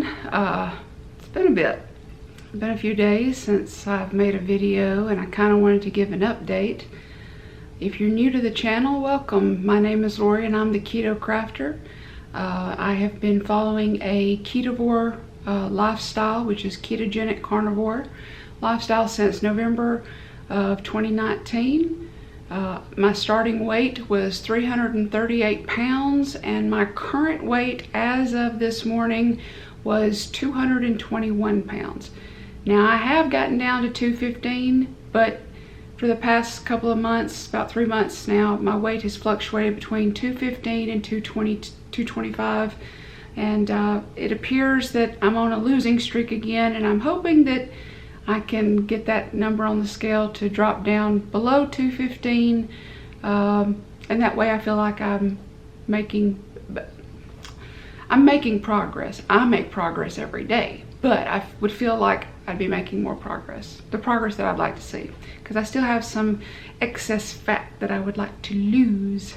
everyone. It's been a bit. It's been a few days since I've made a video, and I kind of wanted to give an update. If you're new to the channel, welcome. My name is Lori and I'm the Keto Crafter. I have been following a ketovore lifestyle, which is ketogenic carnivore lifestyle, since November of 2019. My starting weight was 338 pounds, and my current weight as of this morning was 221 pounds. Now, I have gotten down to 215, but for the past couple of months, about 3 months now, my weight has fluctuated between 215 and 220, 225, and it appears that I'm on a losing streak again, and I'm hoping that I can get that number on the scale to drop down below 215, and that way I feel like I'm making progress. I make progress every day, but I would feel like I'd be making more progress. The progress that I'd like to see, because I still have some excess fat that I would like to lose.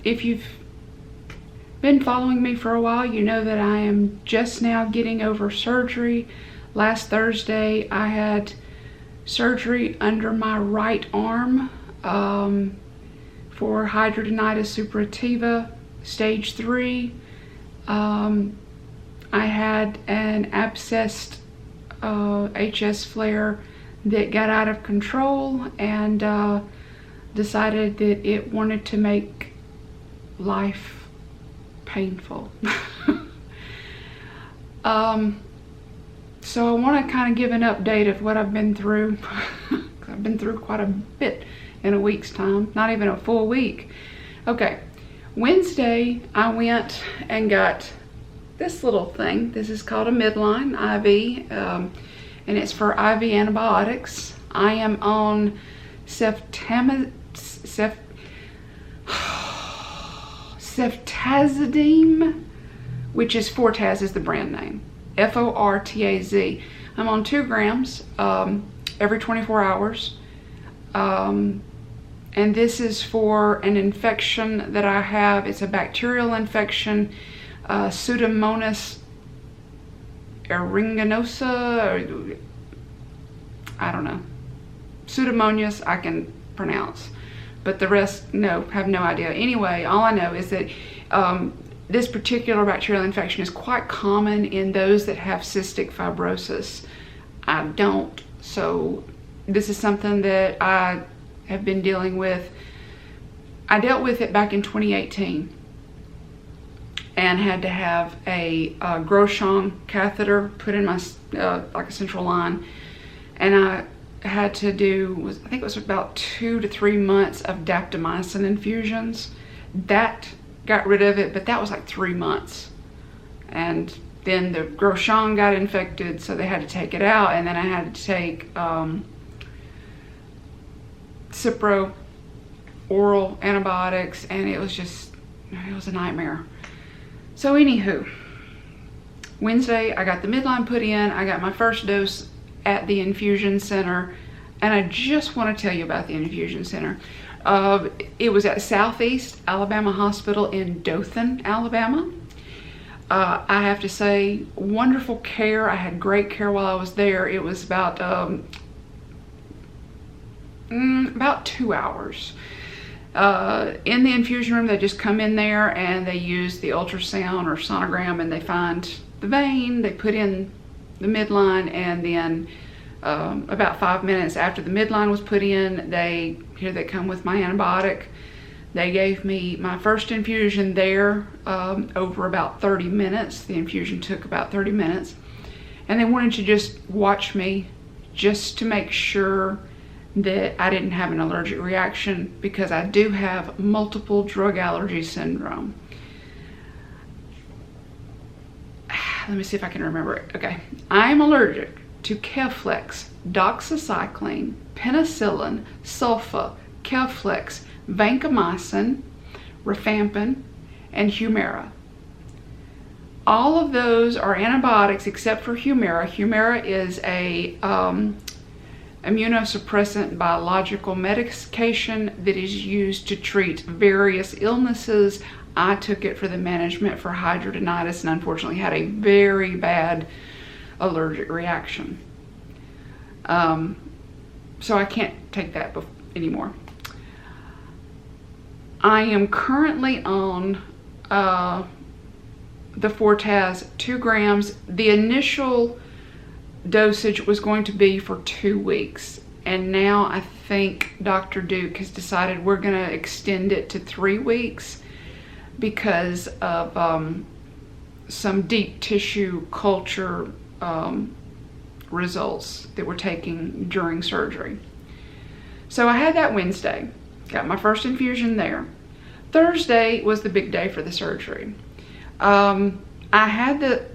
If you've been following me for a while, you know that I am just now getting over surgery. Last Thursday, I had surgery under my right arm for hidradenitis suppurativa, stage 3. I had an abscessed HS flare that got out of control and decided that it wanted to make life painful. So I want to kind of give an update of what I've been through. I've been through quite a bit in a week's time, not even a full week. Okay, Wednesday I went and got this little thing. This is called a midline IV, and it's for IV antibiotics. I am on ceftazidime, which is Fortaz is the brand name, Fortaz. I'm on 2 grams every 24 hours, and this is for an infection that I have. It's a bacterial infection, Pseudomonas aeruginosa, or I don't know, Pseudomonas I can pronounce, but the rest, no, have no idea. Anyway, all I know is that this particular bacterial infection is quite common in those that have cystic fibrosis. I don't, so this is something that I have been dealing with. I dealt with it back in 2018 and had to have a Grosjean catheter put in my, like a central line, and I had to do, I think it was about 2 to 3 months of daptomycin infusions. That got rid of it, but that was like 3 months. And then the Grosjean got infected, so they had to take it out, and then I had to take Cipro oral antibiotics, and it was a nightmare. So anywho, Wednesday I got the midline put in. I got my first dose at the infusion center, and I just want to tell you about the infusion center. It was at Southeast Alabama Hospital in Dothan, Alabama. I have to say, wonderful care. I had great care while I was there. It was about 2 hours. In the infusion room, they just come in there and they use the ultrasound or sonogram, and they find the vein, they put in the midline, and then about 5 minutes after the midline was put in, here they come with my antibiotic. They gave me my first infusion there over about 30 minutes. The infusion took about 30 minutes, and they wanted to just watch me just to make sure that I didn't have an allergic reaction, because I do have multiple drug allergy syndrome. Let me see if I can remember it. Okay, I'm allergic to Keflex, doxycycline, penicillin, sulfa, Keflex, vancomycin, rifampin, and Humira. All of those are antibiotics except for Humira. Humira is a immunosuppressant biological medication that is used to treat various illnesses. I took it for the management for hidradenitis and unfortunately had a very bad allergic reaction. So I can't take that anymore. I am currently on the Fortaz 2 grams. The initial dosage was going to be for 2 weeks. And now I think Dr. Duke has decided we're going to extend it to 3 weeks because of some deep tissue culture results that we're taking during surgery. So I had that Wednesday, got my first infusion there. Thursday was the big day for the surgery. I had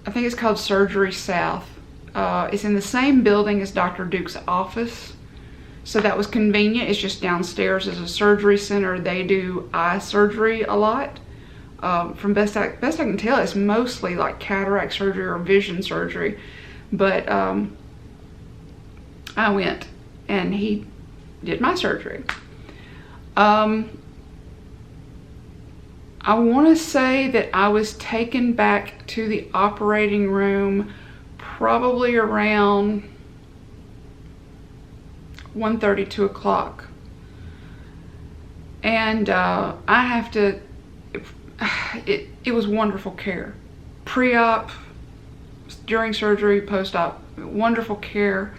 I think it's called Surgery South. It's in the same building as Dr. Duke's office. So that was convenient. It's just downstairs as a surgery center. They do eye surgery a lot. From best I can tell, it's mostly like cataract surgery or vision surgery. But I went and he did my surgery. I want to say that I was taken back to the operating room probably around 1:30, 2 o'clock. And I have to, it was wonderful care. Pre-op, during surgery, post-op, wonderful care.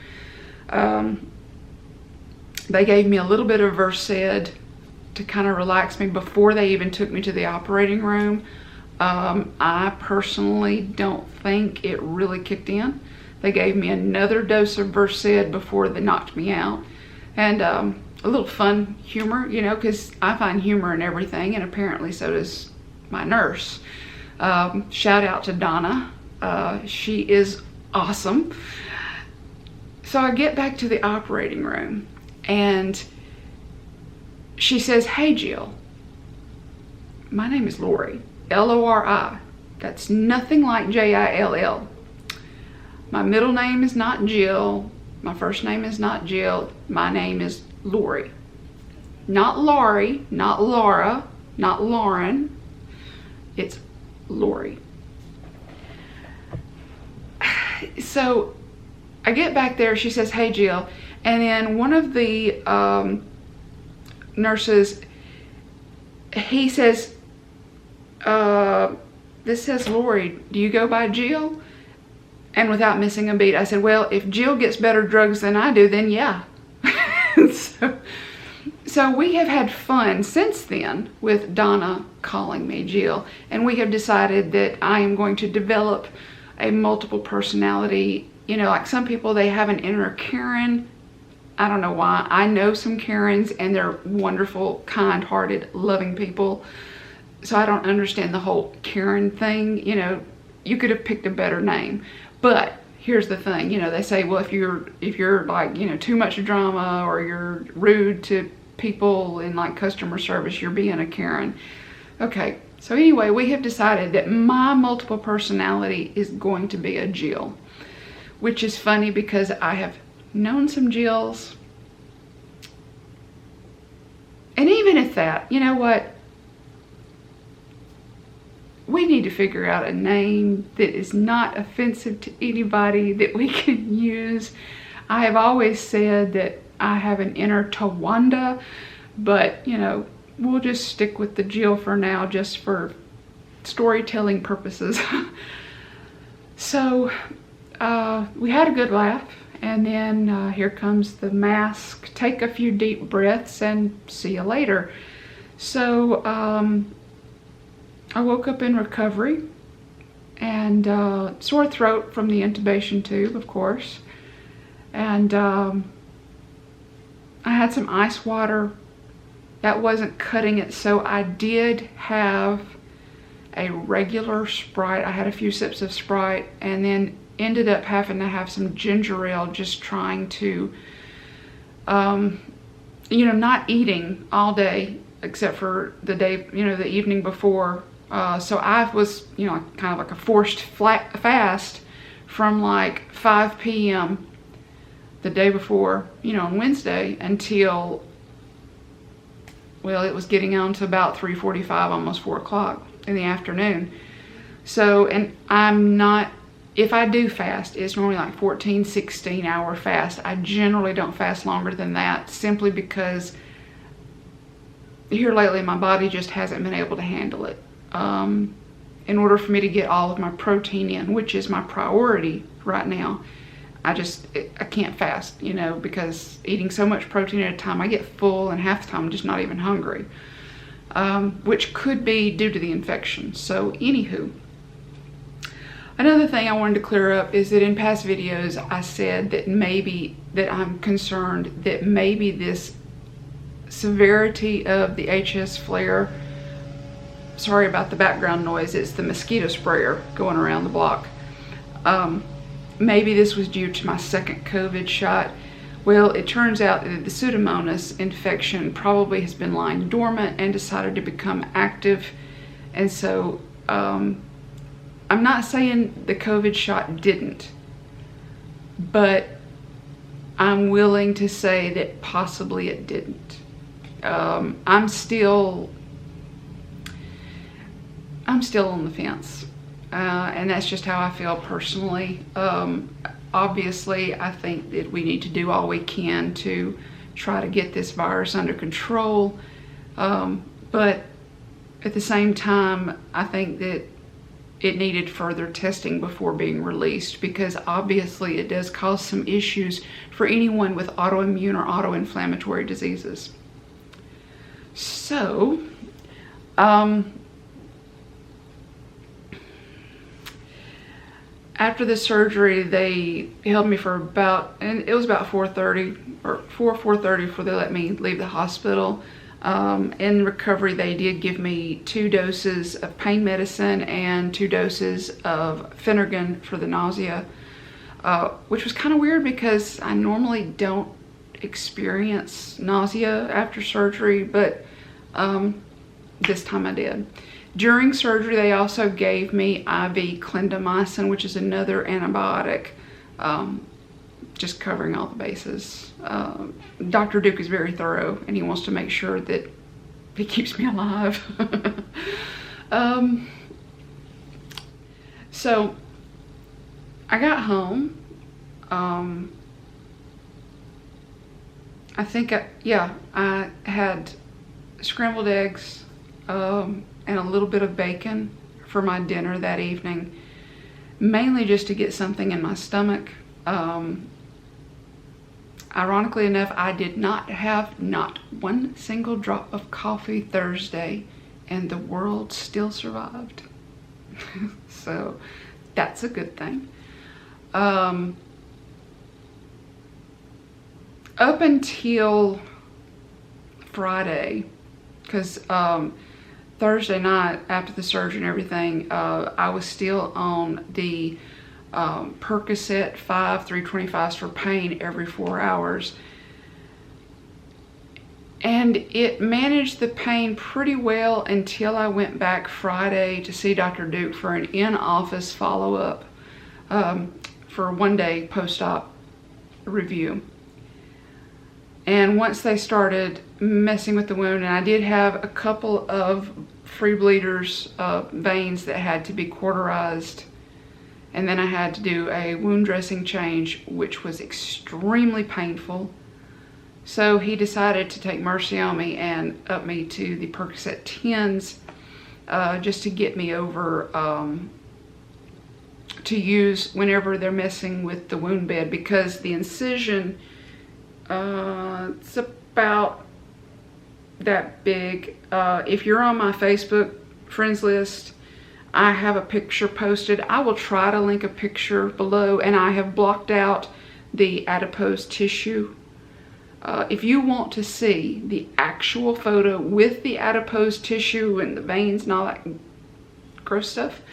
They gave me a little bit of Versed to kind of relax me before they even took me to the operating room. I personally don't think it really kicked in. They gave me another dose of Versed before they knocked me out. And a little fun humor, you know, because I find humor in everything, and apparently so does my nurse. Shout out to Donna. She is awesome. So I get back to the operating room, and she says, "Hey, Jill, my name is Lori, Lori. That's nothing like Jill. My middle name is not Jill. My first name is not Jill. My name is Lori. Not Laurie, not Laura, not Lauren. It's Lori." So I get back there, she says, "Hey, Jill." And then one of the nurses, he says, "This says Lori. Do you go by Jill?" And without missing a beat, I said, "Well, if Jill gets better drugs than I do, then yeah." So we have had fun since then with Donna calling me Jill. And we have decided that I am going to develop a multiple personality. You know, like some people, they have an inner Karen. I don't know why. I know some Karens, and they're wonderful, kind-hearted, loving people. So I don't understand the whole Karen thing. You know, you could have picked a better name. But here's the thing, you know, they say, well, if you're like, you know, too much drama, or you're rude to people in like customer service, you're being a Karen. Okay, so anyway, we have decided that my multiple personality is going to be a Jill, which is funny because I have known some Jills. And even at that, you know what? We need to figure out a name that is not offensive to anybody that we can use. I have always said that I have an inner Tawanda, but you know, we'll just stick with the Jill for now, just for storytelling purposes. So we had a good laugh, and then here comes the mask. Take a few deep breaths and see you later. So I woke up in recovery, and sore throat from the intubation tube, of course. And I had some ice water. That wasn't cutting it, so I did have a regular Sprite. I had a few sips of Sprite, and then ended up having to have some ginger ale, just trying to, you know, not eating all day except for the day, you know, the evening before. So I was, you know, kind of like a forced fast from like 5 p.m. the day before, you know, on Wednesday, until well, it was getting on to about 3:45, almost 4 o'clock in the afternoon. So, and I'm not, if I do fast, it's normally like 14, 16 hour fast. I generally don't fast longer than that, simply because here lately my body just hasn't been able to handle it. In order for me to get all of my protein in, which is my priority right now, I can't fast, you know, because eating so much protein at a time, I get full, and half the time I'm just not even hungry, which could be due to the infection. So anywho, another thing I wanted to clear up is that in past videos I said that I'm concerned that maybe this severity of the HS flare, sorry about the background noise, it's the mosquito sprayer going around the block. Maybe this was due to my second COVID shot. Well, it turns out that the Pseudomonas infection probably has been lying dormant and decided to become active. And so I'm not saying the COVID shot didn't, but I'm willing to say that possibly it didn't. I'm still on the fence, and that's just how I feel personally. Obviously, I think that we need to do all we can to try to get this virus under control, but at the same time, I think that it needed further testing before being released, because obviously it does cause some issues for anyone with autoimmune or autoinflammatory diseases. So, after the surgery, they held me for and it was about 4:30 or 4:30 before they let me leave the hospital. In recovery, they did give me 2 doses of pain medicine and 2 doses of Phenergan for the nausea, which was kind of weird because I normally don't experience nausea after surgery, but this time I did. During surgery, they also gave me IV clindamycin, which is another antibiotic, just covering all the bases. Dr. Duke is very thorough, and he wants to make sure that he keeps me alive. So I got home. I think I had scrambled eggs and a little bit of bacon for my dinner that evening, mainly just to get something in my stomach. Ironically enough, I did not have not one single drop of coffee Thursday, and the world still survived. So that's a good thing. Up until Friday, because Thursday night after the surgery and everything, I was still on the Percocet 5 325s for pain every 4 hours, and it managed the pain pretty well until I went back Friday to see Dr. Duke for an in-office follow-up for 1-day post-op review. And once they started messing with the wound, and I did have a couple of free bleeders, veins that had to be cauterized, and then I had to do a wound dressing change, which was extremely painful. So he decided to take mercy on me and up me to the Percocet 10s, just to get me over, to use whenever they're messing with the wound bed, because the incision, it's about that big. If you're on my Facebook friends list, I have a picture posted. I will try to link a picture below, and I have blocked out the adipose tissue. If you want to see the actual photo with the adipose tissue and the veins and all that gross stuff,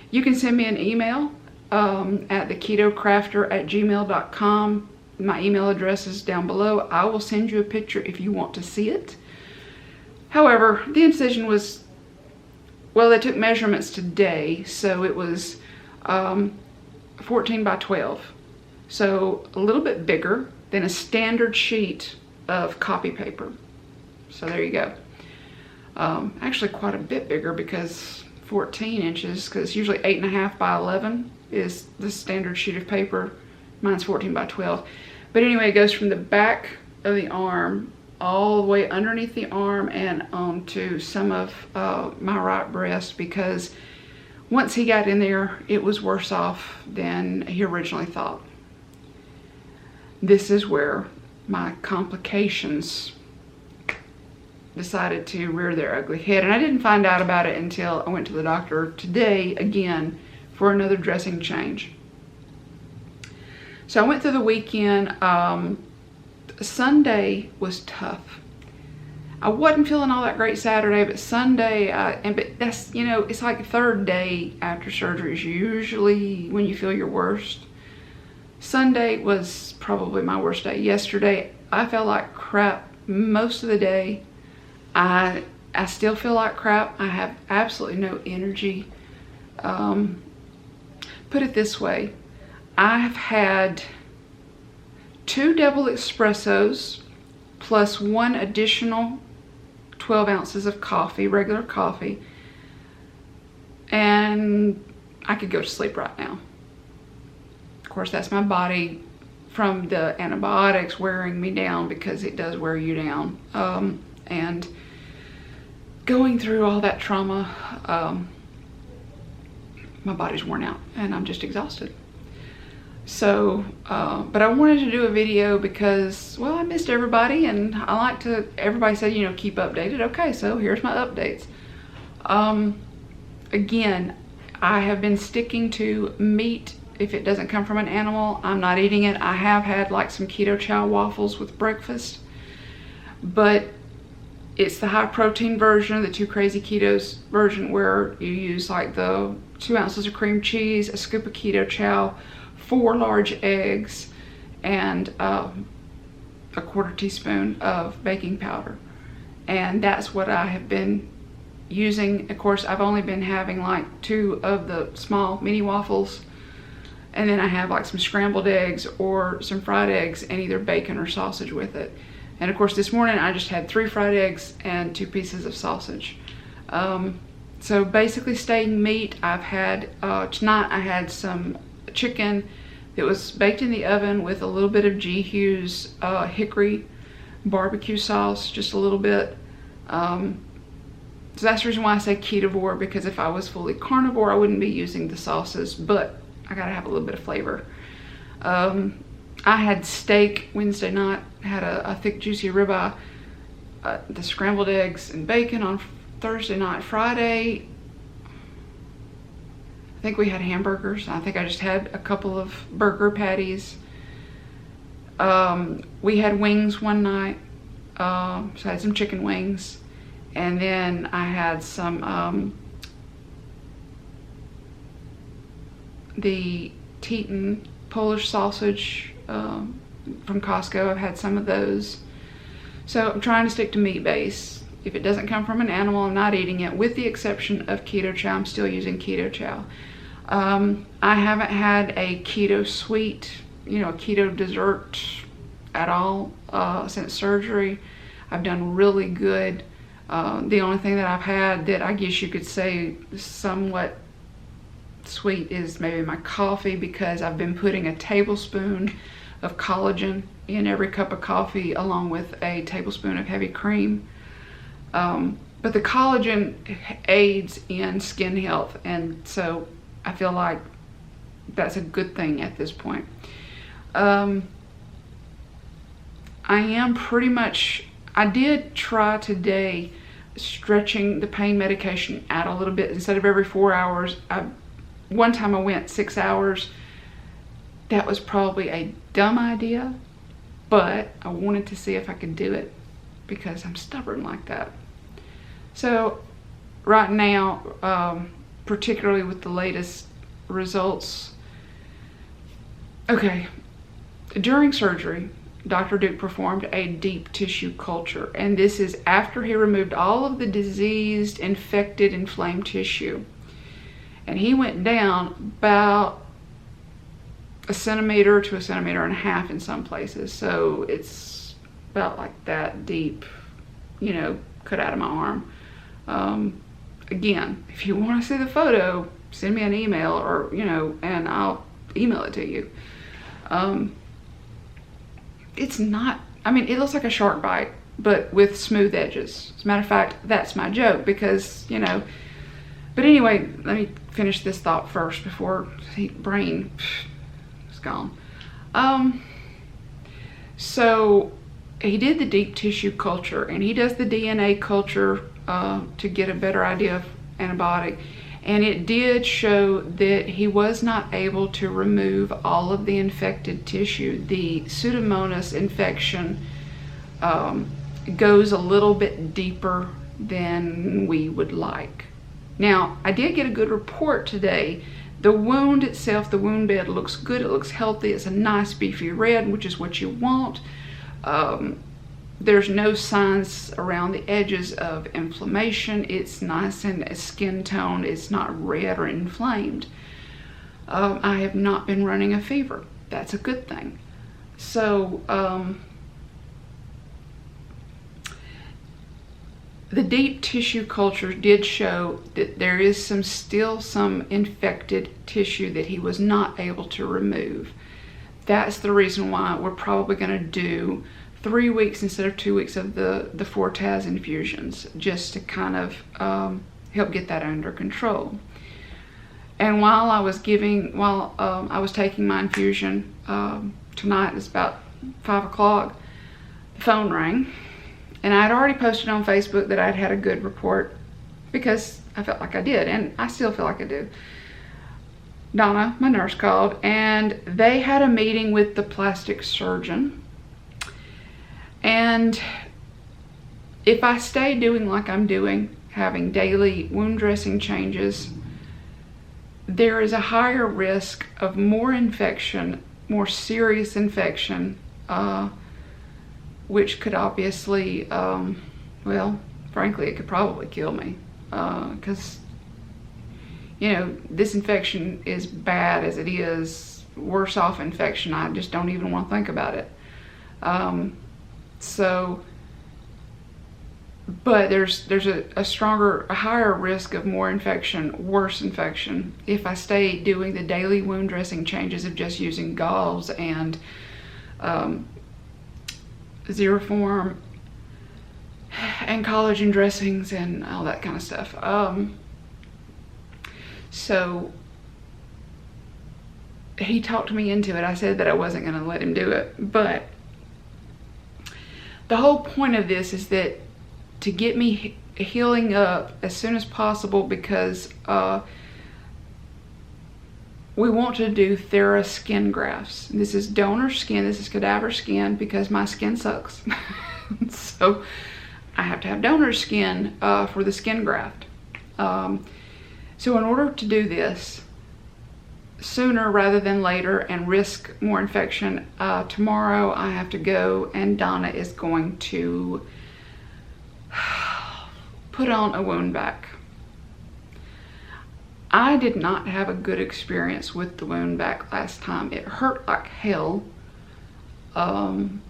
you can send me an email at theketocrafter@gmail.com. My email address is down below. I will send you a picture if you want to see it. However, the incision was, well, they took measurements today, so it was 14 by 12. So a little bit bigger than a standard sheet of copy paper. So there you go. Actually quite a bit bigger, because 14 inches, because usually 8.5 by 11 is the standard sheet of paper. Mine's 14 by 12. But anyway, it goes from the back of the arm all the way underneath the arm and onto some of my right breast, because once he got in there, it was worse off than he originally thought. This is where my complications decided to rear their ugly head. And I didn't find out about it until I went to the doctor today again for another dressing change. So I went through the weekend. Sunday was tough. I wasn't feeling all that great Saturday, but Sunday, but that's, you know, it's like the third day after surgery is usually when you feel your worst. Sunday was probably my worst day. Yesterday, I felt like crap most of the day. I still feel like crap. I have absolutely no energy. Put it this way, I've had 2 double espressos plus 1 additional 12 ounces of coffee, regular coffee, and I could go to sleep right now. Of course, that's my body from the antibiotics wearing me down, because it does wear you down. And going through all that trauma, my body's worn out and I'm just exhausted. So, but I wanted to do a video because, well, I missed everybody, and I like to, everybody said, you know, keep updated. Okay, so here's my updates. Again, I have been sticking to meat. If it doesn't come from an animal, I'm not eating it. I have had like some keto chow waffles with breakfast, but it's the high protein version, the 2 Crazy Ketos version, where you use like the 2 ounces of cream cheese, a scoop of keto chow, 4 large eggs, and a 1/4 teaspoon of baking powder. And that's what I have been using. Of course, I've only been having like 2 of the small mini waffles, and then I have like some scrambled eggs or some fried eggs and either bacon or sausage with it. And of course, this morning I just had 3 fried eggs and 2 pieces of sausage. So basically staying meat. I've had, tonight I had some chicken that was baked in the oven with a little bit of G. Hughes hickory barbecue sauce, just a little bit. So that's the reason why I say ketovore, because if I was fully carnivore, I wouldn't be using the sauces, but I gotta have a little bit of flavor. I had steak Wednesday night, had a thick juicy ribeye, the scrambled eggs and bacon on Thursday night. Friday, I think we had hamburgers. I think I just had a couple of burger patties. We had wings one night, so I had some chicken wings, and then I had some the Teton Polish sausage from Costco. I've had some of those. So I'm trying to stick to meat base. If it doesn't come from an animal, I'm not eating it, with the exception of keto chow. I'm still using keto chow. I haven't had a keto sweet, you know, a keto dessert at all since surgery. I've done really good. The only thing that I've had that I guess you could say is somewhat sweet is maybe my coffee, because I've been putting a tablespoon of collagen in every cup of coffee, along with a tablespoon of heavy cream. But the collagen aids in skin health, and so I feel like that's a good thing at this point. I am pretty much, I did try today stretching the pain medication out a little bit. Instead of every 4 hours, one time I went 6 hours. That was probably a dumb idea, but I wanted to see if I could do it, because I'm stubborn like that. So right now, particularly with the latest results, okay, during surgery, Dr. Duke performed a deep tissue culture, and this is after he removed all of the diseased, infected, inflamed tissue. And he went down about 1 centimeter to 1.5 centimeters in some places. So it's about like that deep, you know, cut out of my arm. Again, if you want to see the photo, send me an email, or, and I'll email it to you. It's not, it looks like a shark bite, but with smooth edges. As a matter of fact, that's my joke, because, but anyway, let me finish this thought first before the brain is gone. So he did the deep tissue culture, and he does the DNA culture to get a better idea of antibiotic. And it did show that he was not able to remove all of the infected tissue. The Pseudomonas infection goes a little bit deeper than we would like. Now, I did get a good report today. The wound itself, the wound bed, looks good. It looks healthy. It's a nice beefy red, which is what you want. There's no signs around the edges of inflammation. It's nice and skin tone. It's not red or inflamed. I have not been running a fever. That's a good thing. So, the deep tissue culture did show that there is still some infected tissue that he was not able to remove. That's the reason why we're probably going to do 3 weeks instead of 2 weeks of the Fortaz infusions, just to kind of help get that under control. And while I was taking my infusion tonight, it's about 5 o'clock, the phone rang. And I had already posted on Facebook that I'd had a good report, because I felt like I did, and I still feel like I do. Donna, my nurse, called, and they had a meeting with the plastic surgeon. And if I stay doing like I'm doing, having daily wound dressing changes, there is a higher risk of more infection, more serious infection, which could obviously, well, frankly, it could probably kill me, because, this infection is bad as it is. Worse off infection, I just don't even want to think about it. But there's a higher risk of more infection, worse infection, if I stay doing the daily wound dressing changes of just using gauze and Zeroform and collagen dressings and all that kind of stuff. So he talked me into it. I said that I wasn't going to let him do it, but the whole point of this is that to get me healing up as soon as possible, because we want to do Thera skin grafts. This is donor skin, this is cadaver skin, because my skin sucks. So I have to have donor skin for the skin graft. So in order to do this sooner rather than later and risk more infection, tomorrow I have to go, and Donna is going to put on a wound vac. I did not have a good experience with the wound vac last time. It hurt like hell. And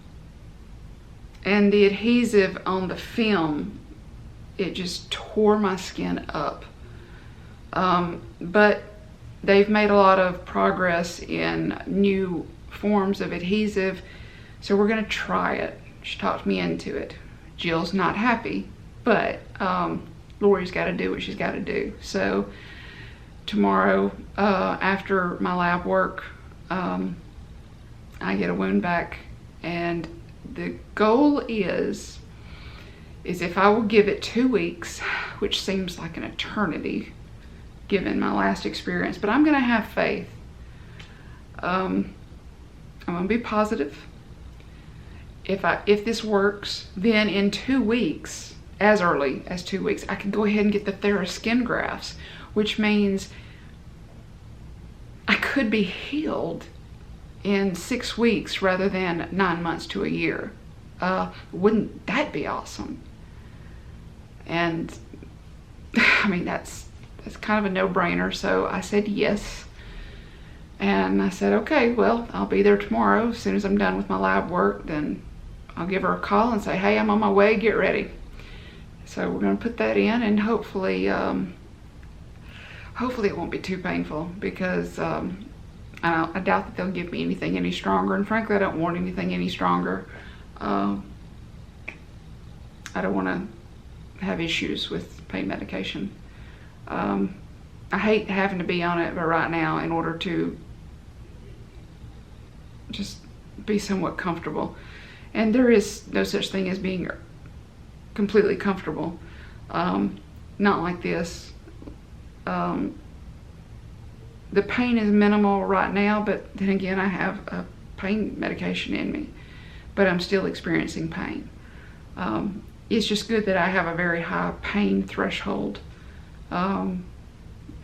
the adhesive on the film, it just tore my skin up. But they've made a lot of progress in new forms of adhesive, so we're gonna try it. She talked me into it. Jill's not happy, but Lori's gotta do what she's gotta do. So tomorrow, after my lab work, I get a wound vac, and the goal is if I will give it 2 weeks, which seems like an eternity given my last experience, but I'm gonna have faith. I'm gonna be positive. If this works, then in 2 weeks, as early as 2 weeks, I can go ahead and get the Thera skin grafts, which means I could be healed in 6 weeks rather than 9 months to a year. Wouldn't that be awesome? And that's kind of a no-brainer. So I said yes, and I said, okay, well, I'll be there tomorrow. As soon as I'm done with my lab work, then I'll give her a call and say, hey, I'm on my way, get ready. So we're going to put that in, and hopefully it won't be too painful, because I doubt that they'll give me anything any stronger, and frankly I don't want anything any stronger. I don't want to have issues with pain medication. I hate having to be on it, but right now, in order to just be somewhat comfortable, and there is no such thing as being completely comfortable, not like this. The pain is minimal right now, but then again, I have a pain medication in me, but I'm still experiencing pain. It's just good that I have a very high pain threshold,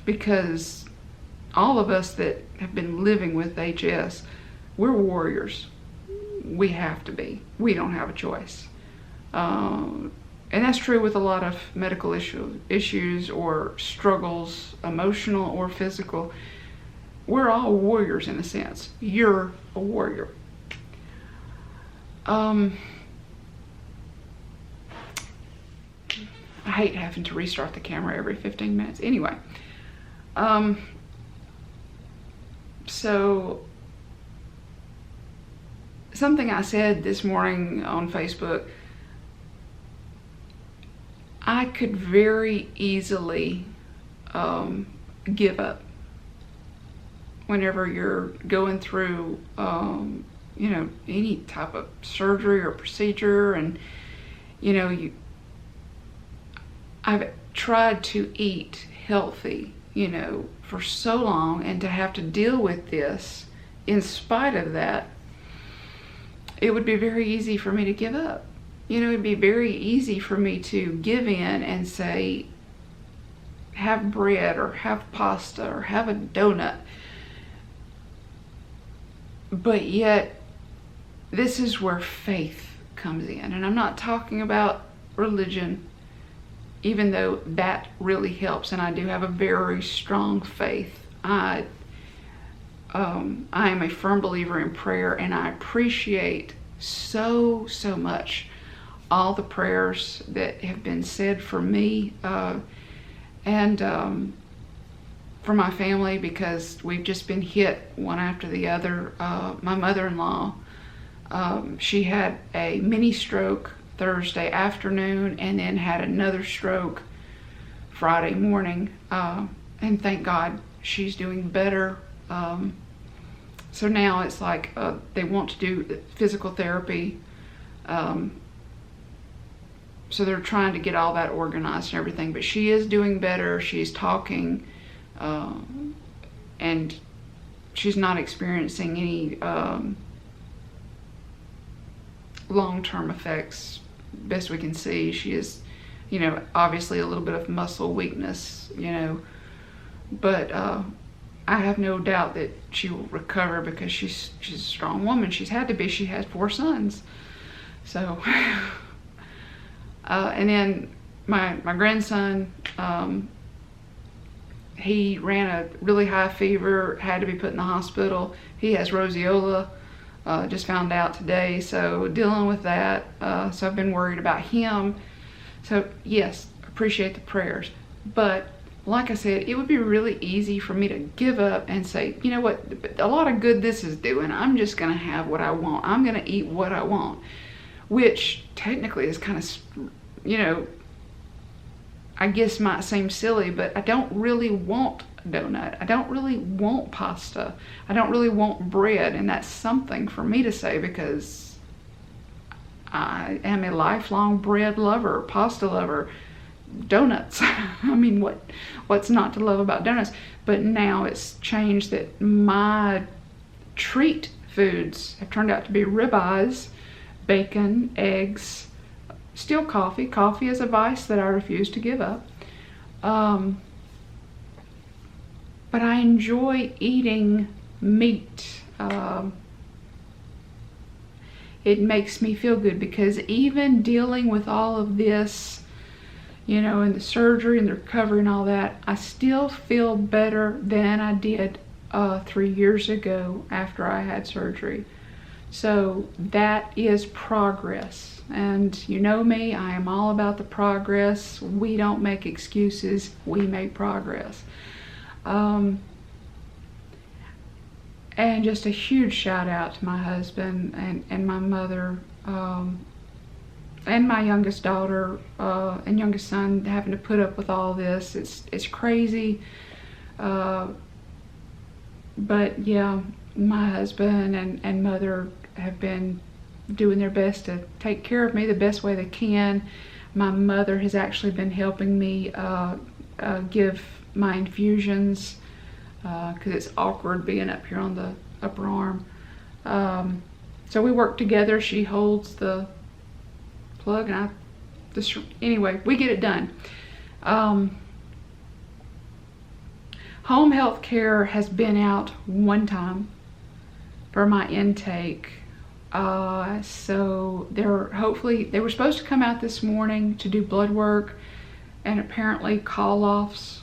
because all of us that have been living with HS, we're warriors. We have to be. We don't have a choice. And that's true with a lot of medical issues or struggles, emotional or physical. We're all warriors in a sense. You're a warrior. I hate having to restart the camera every 15 minutes. Anyway, so something I said this morning on Facebook, I could very easily give up whenever you're going through you know, any type of surgery or procedure, and you know, I've tried to eat healthy, you know, for so long, and to have to deal with this in spite of that, it would be very easy for me to give up. You know, it'd be very easy for me to give in and say, have bread or have pasta or have a donut. But yet, this is where faith comes in. And I'm not talking about religion, even though that really helps. And I do have a very strong faith. I am a firm believer in prayer, and I appreciate so much all the prayers that have been said for me and for my family, because we've just been hit one after the other. My mother-in-law, she had a mini stroke Thursday afternoon and then had another stroke Friday morning, and thank God she's doing better. So now it's like they want to do physical therapy, so they're trying to get all that organized and everything, but she is doing better. She's talking, and she's not experiencing any long-term effects, best we can see. She is, you know, obviously a little bit of muscle weakness, you know, but I have no doubt that she will recover, because she's a strong woman. She's had to be. She has 4 sons. So, and then my grandson, he ran a really high fever, had to be put in the hospital. He has roseola, just found out today, so dealing with that. So I've been worried about him. So yes, appreciate the prayers. But like I said, it would be really easy for me to give up and say, you know what, a lot of good this is doing. I'm just going to have what I want. I'm going to eat what I want, which technically is kind of, you know, I guess might seem silly, but I don't really want a donut. I don't really want pasta. I don't really want bread. And that's something for me to say, because I am a lifelong bread lover, pasta lover, donuts. I mean, what's not to love about donuts? But now it's changed that my treat foods have turned out to be ribeyes, bacon, eggs, still coffee. Coffee is a vice that I refuse to give up. But I enjoy eating meat. It makes me feel good, because even dealing with all of this, you know, and the surgery and the recovery and all that, I still feel better than I did 3 years ago after I had surgery. So that is progress. And you know me, I am all about the progress. We don't make excuses, we make progress. And just a huge shout out to my husband and my mother, and my youngest daughter and youngest son having to put up with all this. It's crazy. But yeah, my husband and mother have been doing their best to take care of me the best way they can. My mother has actually been helping me give my infusions, because it's awkward being up here on the upper arm. So we work together. She holds the plug and anyway, we get it done. Home health care has been out one time for my intake. So they were supposed to come out this morning to do blood work, and apparently call-offs.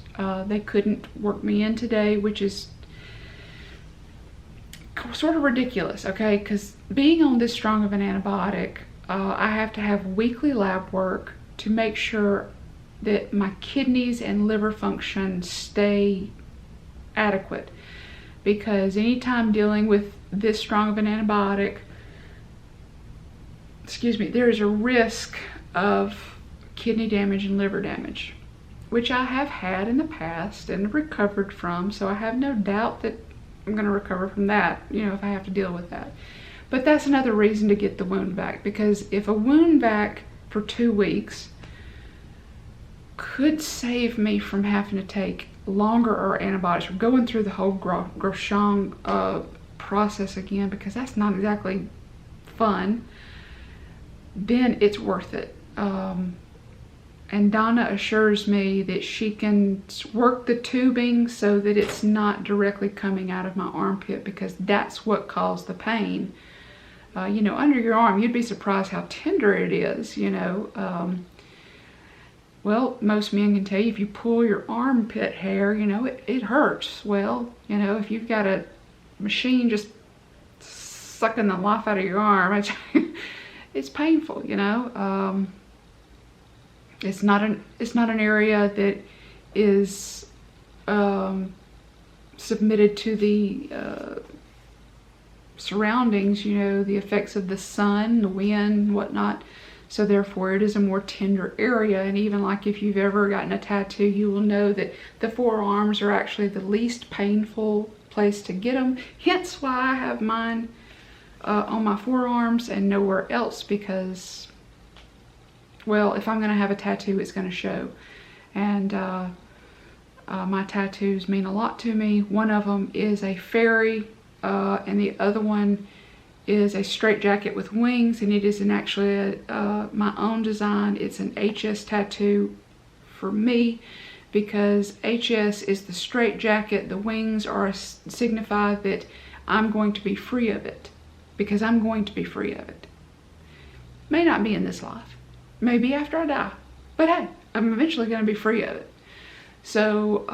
They couldn't work me in today, which is sort of ridiculous, okay? Because being on this strong of an antibiotic, I have to have weekly lab work to make sure that my kidneys and liver function stay adequate. Because anytime dealing with this strong of an antibiotic, there is a risk of kidney damage and liver damage, which I have had in the past and recovered from, so I have no doubt that I'm going to recover from that, if I have to deal with that. But that's another reason to get the wound vac, because if a wound vac for 2 weeks could save me from having to take longer or antibiotics, or going through the whole Groshong process again, because that's not exactly fun, then it's worth it. And Donna assures me that she can work the tubing so that it's not directly coming out of my armpit, because that's what caused the pain. Under your arm, you'd be surprised how tender it is, Well, most men can tell you if you pull your armpit hair, it hurts. Well, if you've got a machine just sucking the life out of your arm, it's painful, It's not an area that is submitted to the surroundings, the effects of the sun, the wind, whatnot. So therefore it is a more tender area. And even like if you've ever gotten a tattoo, you will know that the forearms are actually the least painful place to get them. Hence why I have mine on my forearms and nowhere else, because, well, if I'm going to have a tattoo, it's going to show. And my tattoos mean a lot to me. One of them is a fairy, and the other one is a straitjacket with wings, and it is actually my own design. It's an HS tattoo for me, because HS is the straitjacket. The wings are signify that I'm going to be free of it, because I'm going to be free of it. May not be in this life, maybe after I die, but hey, I'm eventually going to be free of it. So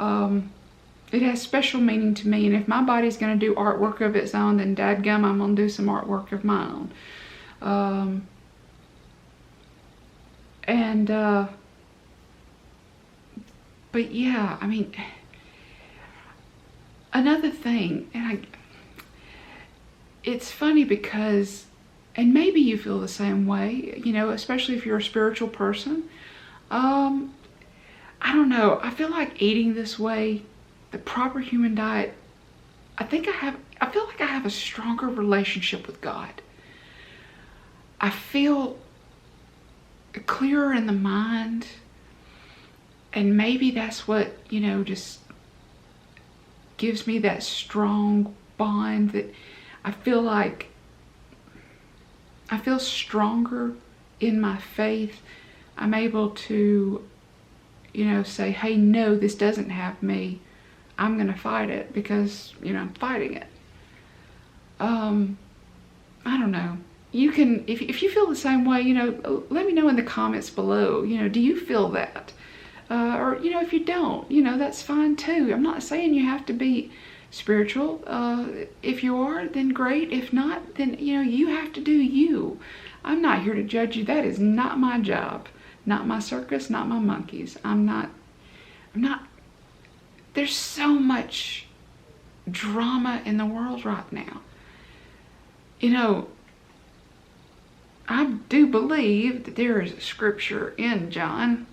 it has special meaning to me, and if my body's going to do artwork of its own, then dadgum, I'm going to do some artwork of my own. But yeah, I mean, another thing, and it's funny because, and maybe you feel the same way, especially if you're a spiritual person. I don't know, I feel like eating this way, the proper human diet, I feel like I have a stronger relationship with God. I feel clearer in the mind, and maybe that's what, just gives me that strong bond, that I feel stronger in my faith. I'm able to, say, hey, no, this doesn't have me. I'm going to fight it because, I'm fighting it. I don't know. You can, if you feel the same way, let me know in the comments below. Do you feel that? Or, if you don't, that's fine too. I'm not saying you have to be spiritual. If you are, then great. If not, then you have to do you. I'm not here to judge you. That is not my job. Not my circus, not my monkeys. I'm not. There's so much drama in the world right now. I do believe that there is a scripture in John,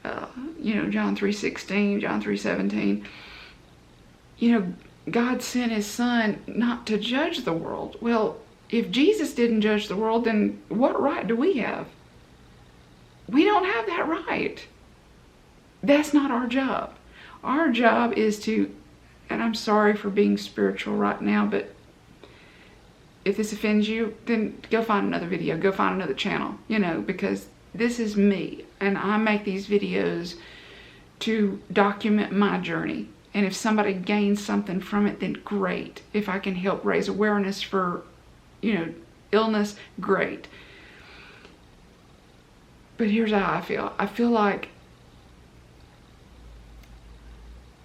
John 3:16, John 3:17. God sent his son not to judge the world. Well, if Jesus didn't judge the world, then what right do we have? We don't have that right. That's not our job. Our job is to, and I'm sorry for being spiritual right now, but if this offends you, then go find another video, go find another channel, because this is me, and I make these videos to document my journey. And if somebody gains something from it, then great. If I can help raise awareness for, illness, great. But here's how I feel. I feel like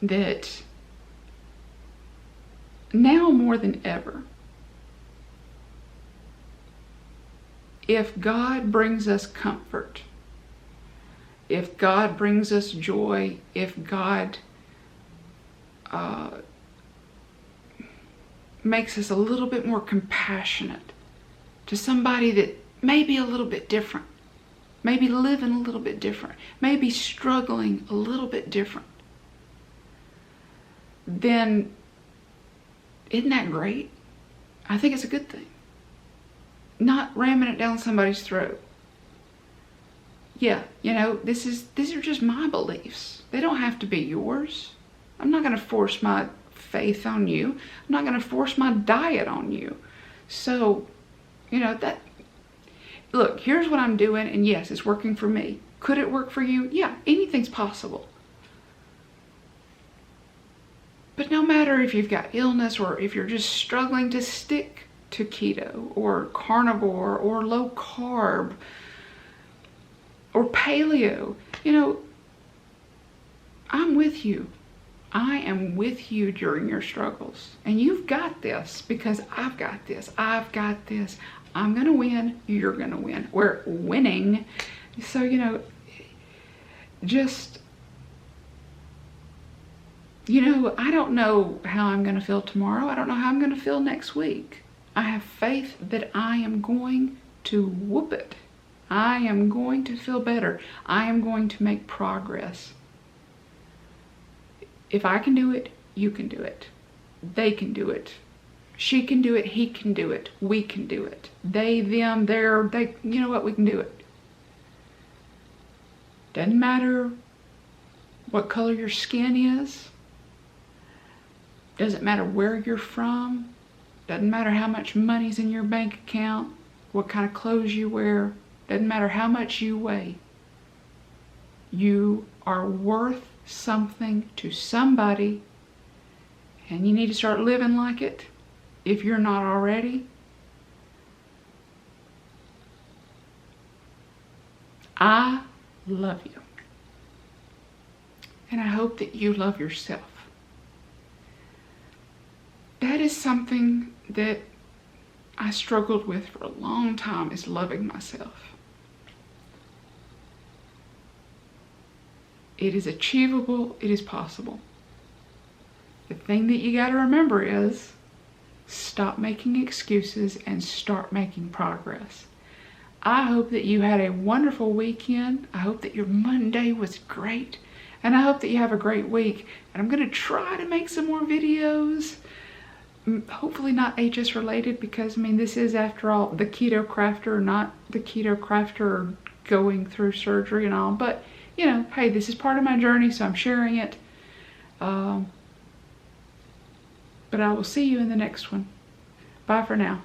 that now more than ever, if God brings us comfort, if God brings us joy, if God makes us a little bit more compassionate to somebody that may be a little bit different, maybe living a little bit different, maybe struggling a little bit different, then isn't that great? I think it's a good thing. Not ramming it down somebody's throat. Yeah, these are just my beliefs. They don't have to be yours. I'm not going to force my faith on you. I'm not going to force my diet on you. So, look, here's what I'm doing, and yes, it's working for me. Could it work for you? Yeah, anything's possible. But no matter if you've got illness or if you're just struggling to stick to keto or carnivore or low carb or paleo, I'm with you. I am with you during your struggles. And you've got this because I've got this. I've got this. I'm going to win. You're going to win. We're winning. So, I don't know how I'm going to feel tomorrow. I don't know how I'm going to feel next week. I have faith that I am going to whoop it. I am going to feel better. I am going to make progress. If I can do it, you can do it. They can do it. She can do it. He can do it. We can do it. They, them, they, you know what? We can do it. Doesn't matter what color your skin is. Doesn't matter where you're from. Doesn't matter how much money's in your bank account. What kind of clothes you wear. Doesn't matter how much you weigh. You are worth something to somebody, and you need to start living like it if you're not already. I love you, and I hope that you love yourself. That is something that I struggled with for a long time, is loving myself. It is achievable. It is possible. The thing that you got to remember is stop making excuses and start making progress. I hope that you had a wonderful weekend. I hope that your Monday was great. And I hope that you have a great week. And I'm going to try to make some more videos. Hopefully not HS related, because this is, after all, the Keto Crafter, not the Keto Crafter going through surgery and all. But hey, this is part of my journey, so I'm sharing it. But I will see you in the next one. Bye for now.